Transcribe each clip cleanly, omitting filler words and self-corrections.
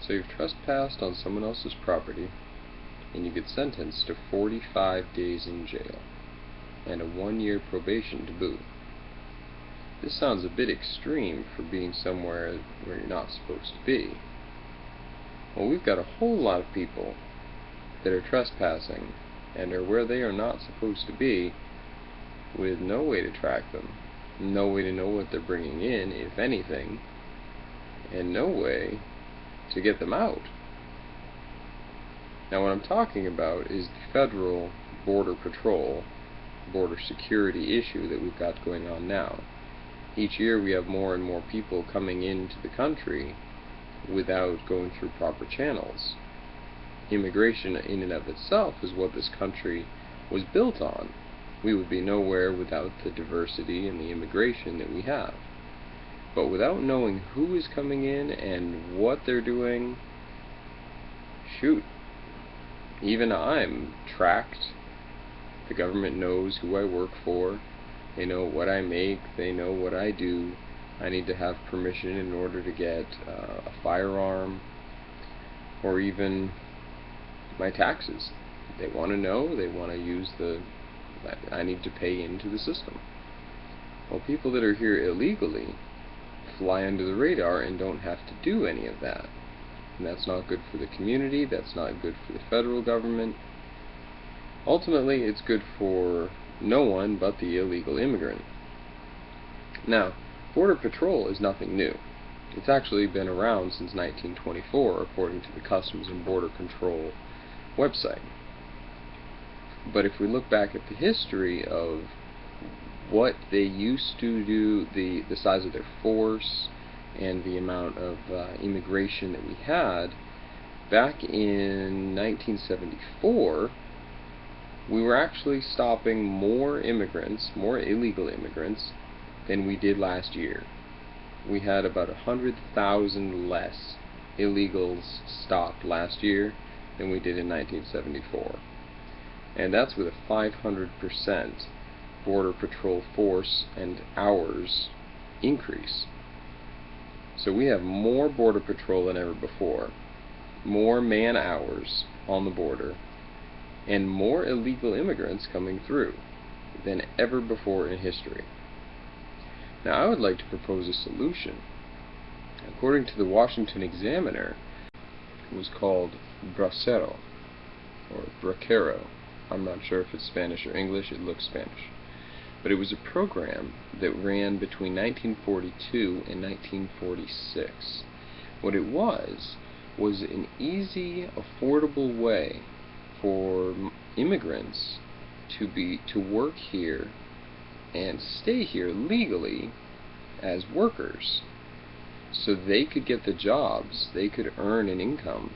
So you've trespassed on someone else's property, and you get sentenced to 45 days in jail, and a 1-year probation to boot. This sounds a bit extreme for being somewhere where you're not supposed to be. Well, we've got a whole lot of people that are trespassing and are where they are not supposed to be, with no way to track them, no way to know what they're bringing in, if anything, and no way to get them out. Now, what I'm talking about is the federal border patrol, border security issue that we've got going on now. Each year we have more and more people coming into the country without going through proper channels. Immigration in and of itself is what this country was built on. We would be nowhere without the diversity and the immigration that we have. But without knowing who is coming in and what they're doing, shoot, even I'm tracked. The government knows who I work for. They know what I make. They know what I do. I need to have permission in order to get a firearm, or even my taxes. They want to know. They want to use I need to pay into the system. Well, people that are here illegally fly under the radar and don't have to do any of that. And that's not good for the community. That's not good for the federal government. Ultimately, it's good for no one but the illegal immigrant. Now, Border Patrol is nothing new. It's actually been around since 1924, according to the Customs and Border Control website. But if we look back at the history of what they used to do, the size of their force, and the amount of immigration that we had, back in 1974, we were actually stopping more immigrants, more illegal immigrants, than we did last year. We had about 100,000 less illegals stopped last year than we did in 1974. And that's with a 500% Border Patrol force and hours increase. So we have more Border Patrol than ever before, more man hours on the border, and more illegal immigrants coming through than ever before in history. Now, I would like to propose a solution. According to the Washington Examiner, it was called Bracero, or Bracero. I'm not sure if it's Spanish or English. It looks Spanish. But it was a program that ran between 1942 and 1946. What it was an easy, affordable way for immigrants to work here and stay here legally as workers, so they could get the jobs, they could earn an income.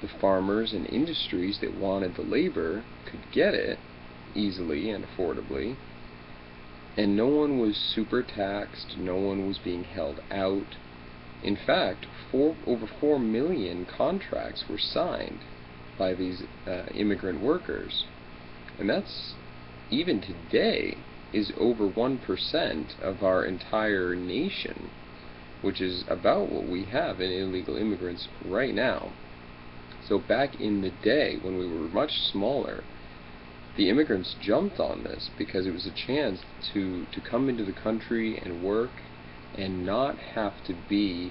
The farmers and industries that wanted the labor could get it easily and affordably, and no one was super taxed, no one was being held out. In fact, over 4 million contracts were signed by these immigrant workers, and that's, even today, is over 1% of our entire nation, which is about what we have in illegal immigrants right now. So back in the day, when we were much smaller, the immigrants jumped on this because it was a chance to come into the country and work and not have to be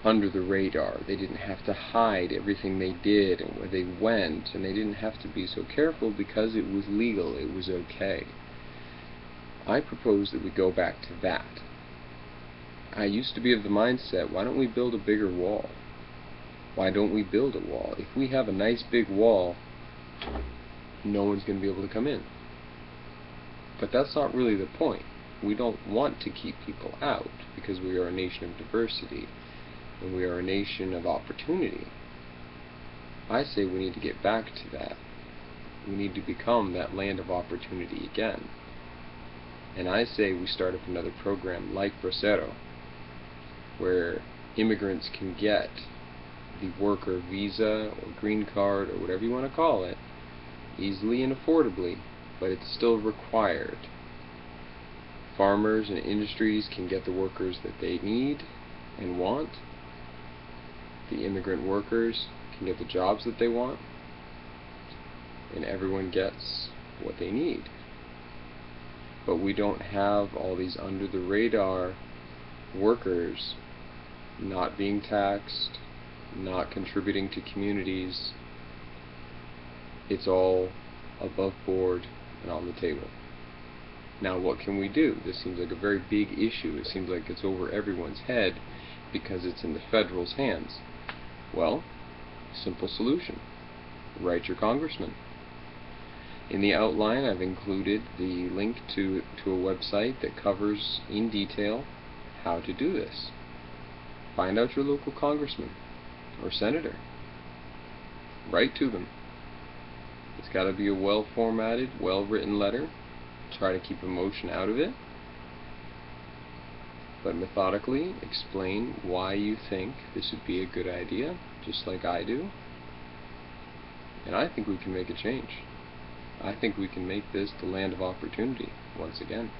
under the radar. They didn't have to hide everything they did and where they went, and they didn't have to be so careful because it was legal, it was okay. I propose that we go back to that. I used to be of the mindset, why don't we build a bigger wall? Why don't we build a wall? If we have a nice big wall, no one's going to be able to come in. But that's not really the point. We don't want to keep people out because we are a nation of diversity and we are a nation of opportunity. I say we need to get back to that. We need to become that land of opportunity again. And I say we start up another program like Bracero, where immigrants can get the worker visa or green card or whatever you want to call it easily and affordably, but it's still required. Farmers and industries can get the workers that they need and want, the immigrant workers can get the jobs that they want, and everyone gets what they need. But we don't have all these under-the-radar workers not being taxed, not contributing to communities. It's all above board and on the table. Now what can we do? This seems like a very big issue. It seems like it's over everyone's head because it's in the federal's hands. Well, simple solution. Write your congressman. In the outline I've included the link to a website that covers in detail how to do this. Find out your local congressman or senator. Write to them. It's got to be a well-formatted, well-written letter. Try to keep emotion out of it, but methodically explain why you think this would be a good idea, just like I do. And I think we can make a change. I think we can make this the land of opportunity once again.